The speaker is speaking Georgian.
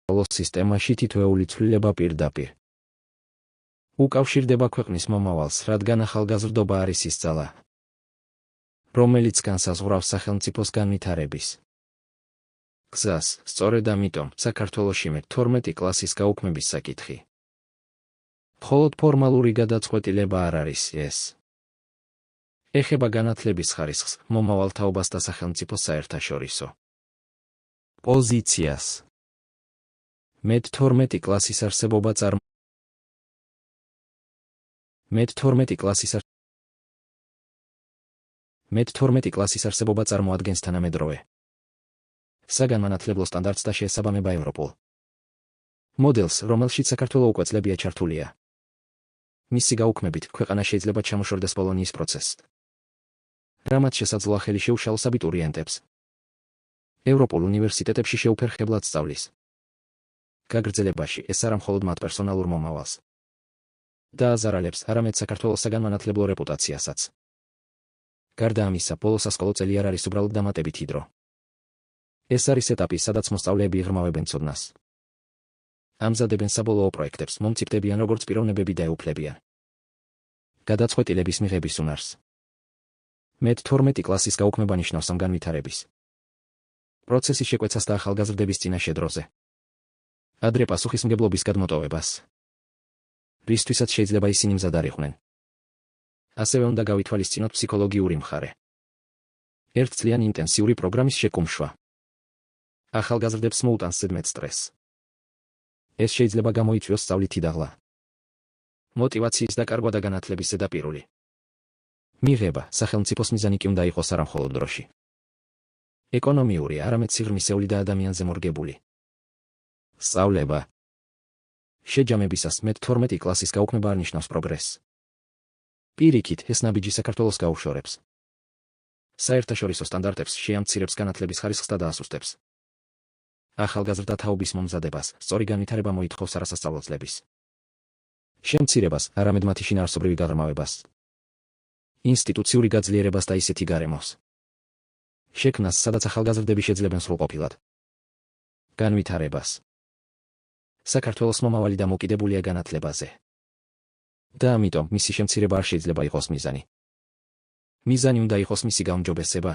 საქართველოს სისტემაში თითოეული ცვლილება პირდაპირ უკავშირდება ქვეყნის მომავალს, რადგან ახალგაზრდობა არის ის ძალა, რომელიც განსაზღვრავს სახელმწიფოს განვითარების გზას. სწორედ ამიტომ საქართველოში მე-12 კლასის გაუქმების საკითხი მხოლოდ ფორმალური გადაწყვეტილება არ არის ეს. ეხება განათლების ხარისხს, მომავალ თაობას და სახელმწიფოს საერთაშორისო პოზიციას. მე-12 კლასის არსებობა მე-12 კლასის არსებობა წარმოადგენს თანამედროვე საგანმანათლებლო სტანდარტს და შეესაბამება ევროპულ მოდელს, რომელშიც საქართველო უკვე წლებია ჩართულია. მისი გაუქმებით ქვეყანა შეიძლება ჩამოშორდეს ბოლონიის პროცესს, რამაც შესაძლოა ხელი შეუშალოს აბიტურიენტებს ევროპულ უნივერსიტეტებში შეუფერხებლად სწავლის გაგრძელებაში. ეს არა მხოლოდ მათ პერსონალურ მომავალს დააზარალებს, არამედ საქართველოს საგანმანათლებლო რეპუტაციასაც. გარდა ამისა, ბოლო სასკოლო წელი არ არის უბრალოდ დამატებითი დრო. ეს არის ეტაპი, სადაც მოსწავლეები იღრმავებენ ცოდნას, ამზადებენ საბოლოო პროექტებს, მომწიფდებიან როგორც პიროვნებები და ეუფლებიან გადაწყვეტილების მიღების უნარს. მე-12 კლასის გაუქმება ნიშნავს ამ განვითარების პროცესის შეკვეცას და ახალგაზრდების წინაშე დროზე ადრე პასუხისმგებლობის გადმოტოვებას, რისთვისაც შეიძლება ისინი მზად არ იყვნენ. ასევე უნდა გავითვალისწინოთ ფსიქოლოგიური მხარე. ერთწლიანი ინტენსიური პროგრამის შეკუმშვა ახალგაზრდებს მოუტანს ზედმეტ სტრესს. ეს შეიძლება გამოიწვიოს სწავლითი დაღლა, მოტივაციის დაკარგვა და განათლების ზედაპირული მიღება. სახელმწიფოს მიზანი კი უნდა იყოს არა მხოლოდ დროში ეკონომიური, არამედ სიღრმისეული და ადამიანზე მორგებული სწავლება. შეჯამებისას მე-12 კლასის გაუქმება არ ნიშნავს პროგრესს. პირიქით, ეს ნაბიჯი საქართველოს გაუშორებს, საერთაშორისო სტანდარტებს შეამცირებს, განათლების ხარისხს და დაასუსტებს. ახალგაზრდა თაობის მომზადებას სწორი განვითარება მოითხოვს არასასწავლო წლების შემცირებას, არამედ მათი შინაარსობრივი გაღრმავებას, ინსტიტუციური გაძლიერებას და ისეთი გარემოს შექმნას, სადაც ახალგაზრდები შეძლებენ სრულყოფილად განვითარებას. საქართველოს მომავალი დამოკიდებულია განათლებაზე და ამიტომ მისი შემცირება არ შეიძლება იყოს მიზანი. მიზანი უნდა იყოს მისი გაუმჯობესება.